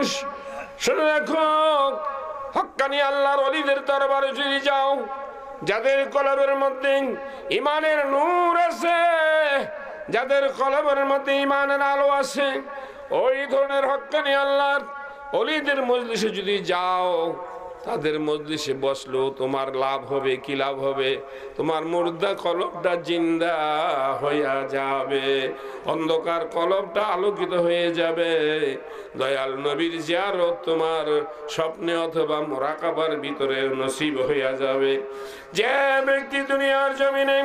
মানুষ শুনে রাখো, হক্কানি আল্লাহর ওলিদের দরবারে যদি যাও, যাদের কলবের মধ্যে ঈমানের নূর আছে, যাদের কলবের মধ্যে ঈমানের আলো আছে, ওই ধরনের হক্কানি আল্লাহর ওলিদের মজলিসে যদি যাও, তাদের মজলিসে বসলেও তোমার লাভ হবে। কি লাভ হবে? তোমার মুর্দা কলবটা জিন্দা হইয়া যাবে, অন্ধকার কলবটা আলোকিত হয়ে যাবে। দয়াল নবীর জিয়ারত তোমার স্বপ্নে অথবা মুরাকাবার ভিতরে নসিব হইয়া যাবে। যে ব্যক্তি দুনিয়ার জমিনে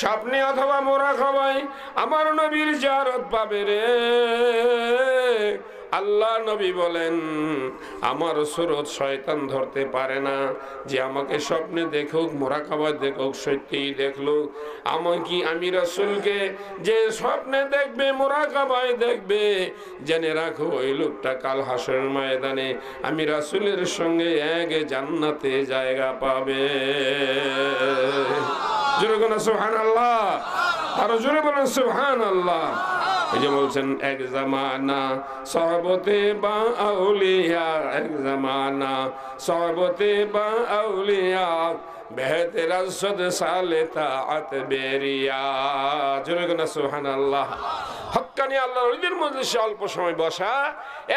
স্বপ্নে অথবা মুরাকাবায় আমার নবীর জিয়ারত পাবে রে, আল্লাহ নবী বলেন আমার সুরত শয়তান ধরতে পারে না। যে আমাকে স্বপ্নে দেখুক, মুরাকাবায় দেখুক, সত্যিই দেখলো আমাকে, আমি রাসূলকে যে স্বপ্নে দেখবে, মুরাকাবায় দেখবে, জেনে রাখো ওই লোকটা কাল হাসরের ময়দানে আমি রাসূলের সঙ্গে এক জান্নাতে জায়গা পাবে। জোরে বলেন সুবহানাল্লাহ, আরো জোরে বলেন সুবহানাল্লাহ। এই যে বলছেন এক জামানা সহবতে বা আউলিয়া, এক জামানা সহবতে বা আউলিয়া, বেহতে রাসদ সালে তাআত বেরিয়া। জোরে বলেন সুবহানাল্লাহ। হক্কানি আল্লাহর ওলিদের মজলিসে অল্প সময় বসা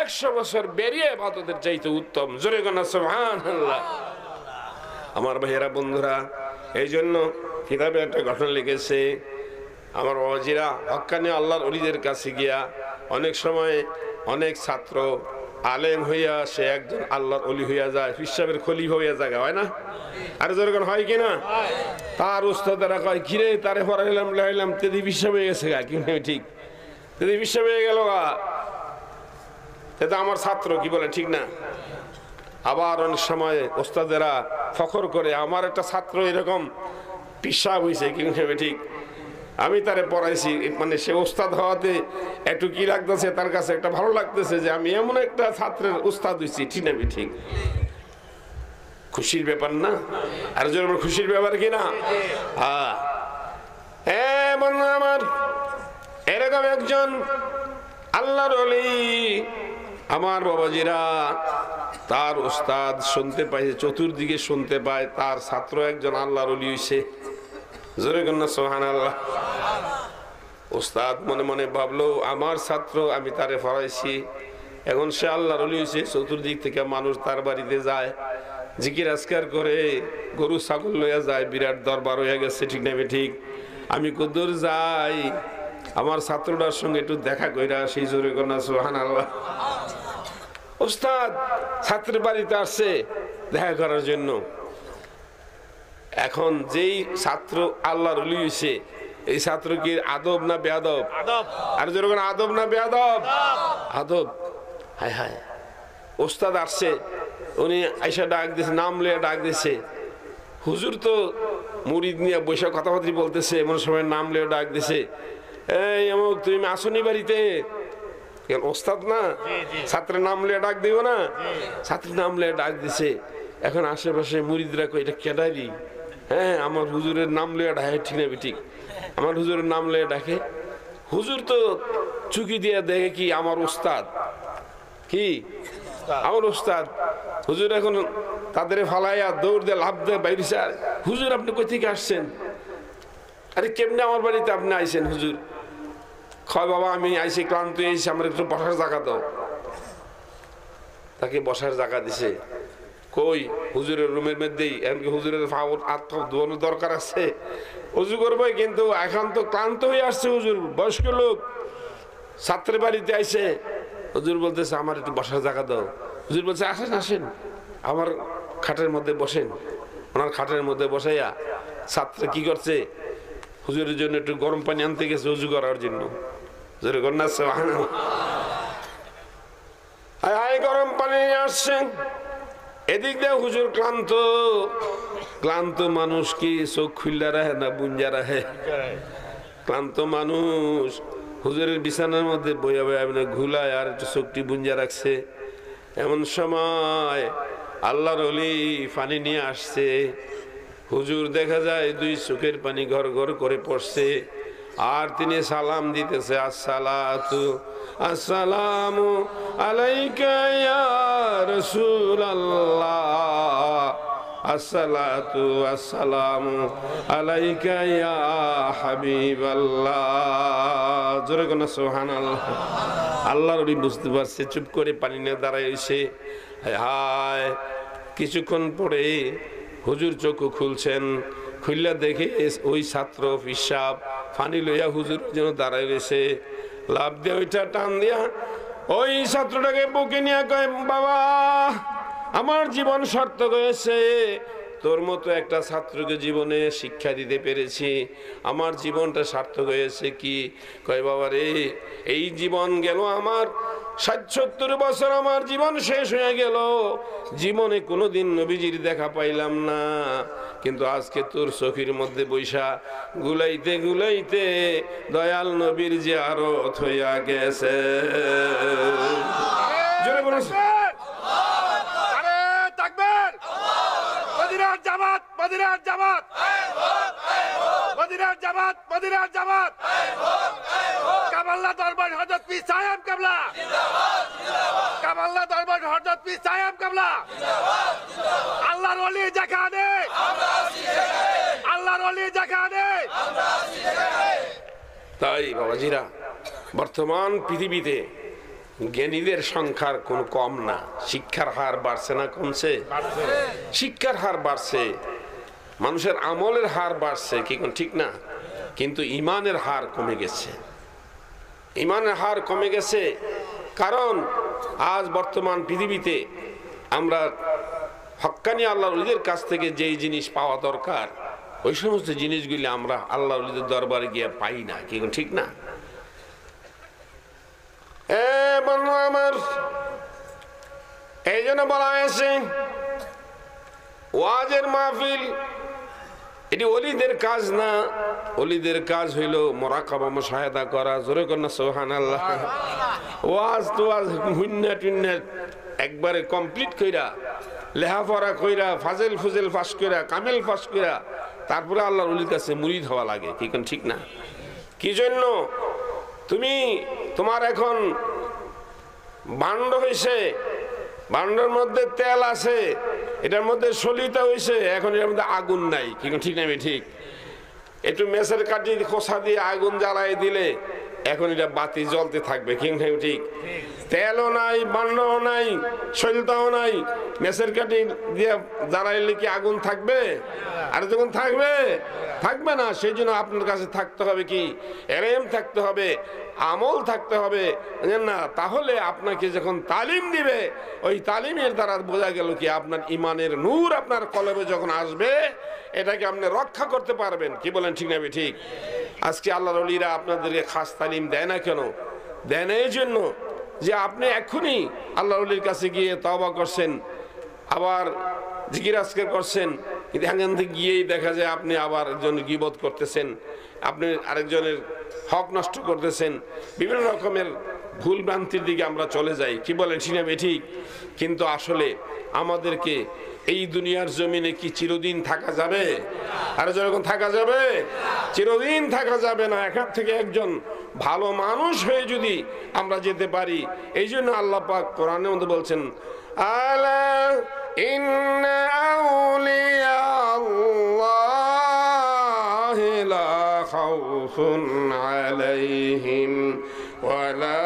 100 বছর বেরিয়ে ইবাদতের চাইতে উত্তম। জোরে বলেন সুবহানাল্লাহ। আমার ভাইয়েরা, বন্ধুরা, এই জন্য কিতাবে একটা ঘটনা লিখেছে, আমার বাবাজিরা হক্কানি আল্লাহর ওলিদের কাছে গিয়া অনেক সময় অনেক ছাত্র আলেম হইয়া সে একজন আল্লাহর ওলি হইয়া যায়, হিসাবের খলিফা হইয়া যায়, হয় না? আর যেরকম হয় কিনা? তার উস্তাদেরা কয় কিরে তারে পড়াইলাম লাইলাম তেদি বিশ্বাস হয়ে গেছে গা, কি ঠিক তেদি বিশ্বাস হয়ে গেল গা, এটা আমার ছাত্র, কি বলে ঠিক না? আবার অনেক সময় ওস্তাদেরা ফখর করে আমার একটা ছাত্র এরকম পিসাব হয়েছে, কি ঠিক, আমি তারে পড়াইছি, মানে সে ওস্তাদ হওয়াতে একটু কি লাগতেছে, তার কাছে একটা ভালো লাগতেছে যে আমি এমন একটা ছাত্রের ওস্তাদ হয়েছি, ঠিক না? ঠিক খুশির ব্যাপার না? আর যেন খুশির ব্যাপার কিনা? হ্যাঁ বন্ধু আমার, এরকম একজন আল্লাহর ওলি আমার বাবাজিরা, তার ওস্তাদ শুনতে পায়, চতুর্দিকে শুনতে পায় তার ছাত্র একজন আল্লাহর ওলি হইছে। জোরে কন্যা সুবহানাল্লাহ। ওস্তাদ মনে মনে ভাবলো আমার ছাত্র, আমি তারে পড়াইছি, এখন সে আল্লাহর ওলি হইছে, চতুর্দিক থেকে মানুষ তার বাড়িতে যায়, জিকির আজকার করে, গরু ছাগল লইয়া যায়, বিরাট দরবার হয়ে গেছে, ঠিক না? ঠিক। আমি কদ্দুর যাই আমার ছাত্রটার সঙ্গে একটু দেখা কইরা সেই। জোরে কন্যা সুবহানাল্লাহ। ওস্তাদ ছাত্রের বাড়িতে আসছে দেখা করার জন্য। এখন যেই ছাত্র আল্লাহর ওলি হইছে, এই ছাত্র কি আদব না বেয়াদব? আর যেরকম আদব না বেয়াদব? আদব। হায় হায়, ওস্তাদ আসছে, উনি আইসা ডাক দিছে, নাম লিয়ে ডাক দিছে। হুজুর তো মুরিদ নিয়ে বৈশাখ কথাবার্তি বলতেছে, এমন সময় নাম লিয়ে ডাক দিছে, এই অমুক তুমি আসনি বাড়িতে? ওস্তাদ না, ছাত্রের নাম লিয়ে ডাক দিব না? ছাত্রের নাম লিয়ে ডাক দিছে। এখন আশেপাশে মুরিদরা কই এটা কেডারি? হ্যাঁ আমার হুজুরের নাম লিয়ে ডাকে, ঠিক না? ঠিক। আমার হুজুরের নাম লিয়ে ডাকে। হুজুর তো চুকি দিয়ে দেখে কি আমার ওস্তাদ, কি আমার ওস্তাদ। হুজুর এখন তাদের ফালাইয়া দৌড় দিয়ে লাভ দিয়ে বাইরেছে। হুজুর আপনি কই থেকে আসছেন? আরে কেমনে আমার বাড়িতে আপনি আইছেন হুজুর? কয় বাবা আমি আইসি, ক্লান্ত এসে আমার একটু বসার জায়গা দাও। তাকে বসার জায়গা দিছে। কই হুজুরের রুমের মধ্যেই, এমনকি হুজুরের ধোয়ানোর দরকার আছে, উজু করবে, কিন্তু এখন তো ক্লান্ত হয়ে আসছে হুজুর, বয়স্ক লোক, ছাত্রের বাড়িতে আইসে। হুজুর বলতেছে আমার একটু বসার জায়গা দাও। হুজুর বলছে আসেন আসেন আমার খাটের মধ্যে বসেন। ওনার খাটের মধ্যে বসাইয়া ছাত্র কি করছে, হুজুরের জন্য একটু গরম পানি আনতে গেছে উজু করার জন্য। গরম পানি আসছেন, এদিক দিয়ে হুজুর ক্লান্ত। ক্লান্ত মানুষ কি চোখ খুললা রাখে না বুঞ্জা রাখে? ক্লান্ত মানুষ হুজুরের বিছানার মধ্যে বইয়া বইয়া ঘুলায় আর একটু চোখটি বুঞ্জা রাখছে। এমন সময় আল্লাহর ওলি পানি নিয়ে আসছে। হুজুর দেখা যায় দুই চোখের পানি ঘর ঘর করে পড়ছে। আর তিনি সালাম দিতেছে আসসালাতু আসসালামু আলাইকা ইয়া রাসূলুল্লাহ, আসসালাতু আসসালামু আলাইকা ইয়া হাবিবাল্লাহ। জোরে কোন সুবহানাল্লাহ। আল্লাহর ওলি বুঝতে পারছে, চুপ করে পানি নিয়ে দাঁড়ায় এসে হায়। কিছুক্ষণ পরে হুজুর চোখ খুলছেন, খুললা দেখে ওই ছাত্র পিসাব পানি লইয়া হুজুর যেন দাঁড়ায় রয়েছে। লাভ দিয়ে ওইটা টান দিয়া ওই ছাত্রটাকে বুকে নিয়ে কয়, বাবা আমার জীবন সার্থক হয়েছে, তোর মতো একটা ছাত্রকে জীবনে শিক্ষা দিতে পেরেছি, আমার জীবনটা সার্থক হয়েছে। কি কয়, বাবা রে এই জীবন গেল আমার ৬০-৭০ বছর, আমার জীবন শেষ হয়ে গেল, জীবনে কোনোদিন নবীজির দেখা পাইলাম না, কিন্তু আজকে তোর চোখের মধ্যে বৈশা গুলাইতে গুলাইতে দয়াল নবীর জিয়ারত হইয়া গেছে। জোরে বলুন মদিনার জামাত, মদিনার জামাত, মদিনার জামাত, মদিনার জামাত, কামাল্লা দরবার হযরত পীর সাহেব কাবলা, কামাল্লা দরবার হযরত পীর সাহেব কাবলা। আল্লাহর ওলি যেখানে, আল্লাহর ওলি যেখানে। তাই বাবাজিরা, বর্তমান পৃথিবীতে জ্ঞানীদের সংখ্যার কোনো কম না। শিক্ষার হার বাড়ছে না কমছে? শিক্ষার হার বাড়ছে, মানুষের আমলের হার বাড়ছে, কি ঠিক না? কিন্তু ইমানের হার কমে গেছে। ইমানের হার কমে গেছে কারণ আজ বর্তমান পৃথিবীতে আমরা হক্কানি আল্লাহর ওলিদের কাছ থেকে যেই জিনিস পাওয়া দরকার ওই সমস্ত জিনিসগুলি আমরা আল্লাহর ওলিদের দরবারে গিয়ে পাই না, কি ঠিক না? বন্ধু আমার, এই জন্য বলা হয়েছে ওয়াজের মাহফিল এটি ওলিদের কাজ না, ওলিদের কাজ হইল মুরাকাবা মুশাহাদা করা। জোরে কর না সুবহানাল্লাহ। ওয়াজ তো ওয়াজ হুন্না টুন্না একবারে কমপ্লিট কইরা, লেখাপড়া কইরা, ফাজেল ফুজেল পাস কইরা, কামেল পাস কইরা তারপরে আল্লাহর ওলির কাছে মুরিদ হওয়া লাগে, কি ঠিক না? কি জন্য? তুমি তোমার এখন বান্ড হয়েছে, বান্ডের মধ্যে তেল আছে, এটার মধ্যে সলিতা হয়েছে, এখন এর মধ্যে আগুন নাই, কি ঠিক না? ঠিক একটু মেসের কাঠি খোসা দিয়ে আগুন জ্বালাই দিলে এখন এটা বাতি জ্বলতে থাকবে, কি ঠিক? তেলও নাই, বান্ডও নাই, সলিতাও নাই, মেসের কাঠি দিয়ে জ্বালাইলে কি আগুন থাকবে? আর যখন থাকবে থাকবে না। সেই জন্য আপনার কাছে থাকতে হবে কি? এলেম থাকতে হবে, আমল থাকতে হবে না। তাহলে আপনাকে যখন তালিম দিবে ওই তালিমের দ্বারা বোঝা গেল কি আপনার ইমানের নূর আপনার কলবে যখন আসবে এটাকে আপনি রক্ষা করতে পারবেন, কি বলেন ঠিক না? ঠিক। আজকে আল্লাহর ওলিরা আপনাদেরকে খাস তালিম দেয় না কেন? দেয় না এই জন্য যে আপনি এক্ষুনি আল্লাহর ওলির কাছে গিয়ে তওবা করছেন, আবার জিকির আজকার করছেন, কিন্তু এখান থেকে গিয়েই দেখা যায় আপনি আবার একজনের গীবত করতেছেন, আপনি আরেকজনের হক নষ্ট করতেছেন, বিভিন্ন রকমের ভুল ভ্রান্তির দিকে আমরা চলে যাই, কি বলেন ঠিক না? ঠিক। কিন্তু আসলে আমাদেরকে এই দুনিয়ার জমিনে কি চিরদিন থাকা যাবে? আর যখন থাকা যাবে? চিরদিন থাকা যাবে না। এখান থেকে একজন ভালো মানুষ হয়ে যদি আমরা যেতে পারি, এই জন্য আল্লাহ পাক কোরআনের মধ্যে বলছেন, আলা ইন্না আউলিয়া আল্লাহি লা খাউফুন আলাইহিম ওয়ালা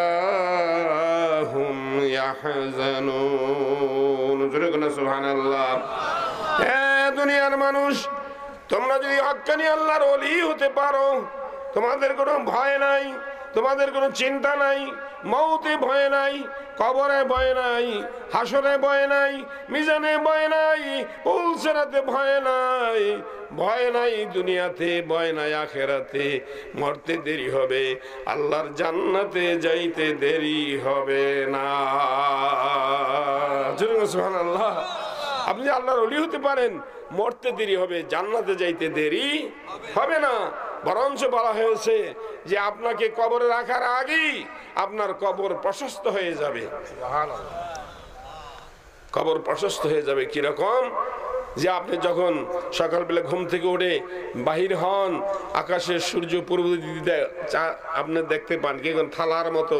হুম ইয়াহজানুন। সুবহানাল্লাহ। দুনিয়ার মানুষ, তোমরা যদি হক্কানি আল্লাহর ওলি হতে পারো, তোমাদের কোনো ভয় নাই, তোমাদের কোনো চিন্তা নাই, মৌতে ভয় নাই, কবরে ভয় নাই, হাসরে ভয় নাই, মিজানে ভয় নাই, পুলসেরাতে ভয় নাই, ভয় নাই দুনিয়াতে, ভয় নাই আখেরাতে। মরতে দেরি হবে, আল্লাহর জান্নাতে যাইতে দেরি হবে না। সুবহানাল্লাহ। আপনি আল্লাহর ওলি হতে পারেন, মরতে দেরি হবে, জান্নাতে যাইতে দেরি হবে না। বরঞ্চ বলা হয়েছে যে আপনাকে কবরে রাখার আগেই আপনার কবর প্রশস্ত হয়ে যাবে। কবর প্রশস্ত হয়ে যাবে কিরকম? যে আপনি যখন সকালবেলা ঘুম থেকে উঠে বাহির হন, আকাশের সূর্য পূর্ব দিকে আপনি দেখতে পান কি থালার মতো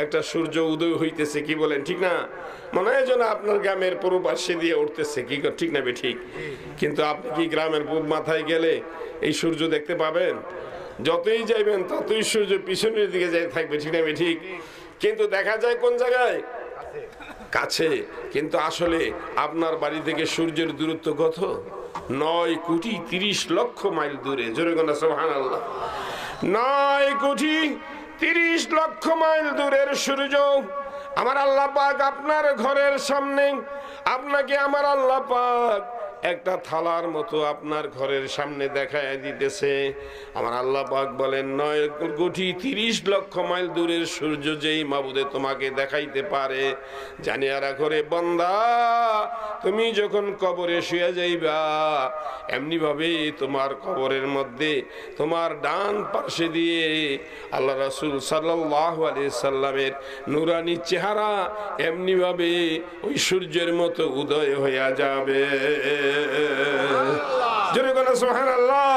একটা সূর্য উদয় হইতেছে, কি বলেন ঠিক না? মনে হয় যেন আপনার গ্রামের পূর্ব পাশে দিয়ে উঠতেছে, কি ঠিক না ঠিক? কিন্তু আপনি কি গ্রামের পূর্ব মাথায় গেলে এই সূর্য দেখতে পাবেন? যতই যাইবেন ততই সূর্য পিছনের দিকে যাই থাকবে, ঠিক না ঠিক? কিন্তু দেখা যায় কোন জায়গায়? কাছে। কিন্তু আসলে আপনার বাড়ি থেকে সূর্যের দূরত্ব কত? 9,30,00,000 মাইল দূরে। জোরে কোন সুবহানাল্লাহ। 9,30,00,000 মাইল দূরের সূর্য আমার আল্লাহ পাক আপনার ঘরের সামনে, আপনাকে আমার আল্লাহ পাক একটা থালার মতো আপনার ঘরের সামনে দেখায় দিতেছে। আমার আল্লাহ পাক বলেন 9,30,00,000 মাইল দূরের সূর্য যেই মাবুদে তোমাকে দেখাইতে পারে, জানিয়া রাখো রে বান্দা, তুমি যখন কবরে শুয়ে যাইবা এমনি ভাবে তোমার কবরের মধ্যে তোমার ডান পাশে দিয়ে আল্লাহ রাসূল সাল্লাল্লাহু আলাইহি সাল্লামের নূরানি চেহারা এমনি ভাবে ওই সূর্যের মতো উদয় হইয়া যাবে। জোরে বলো সুবহানাল্লাহ।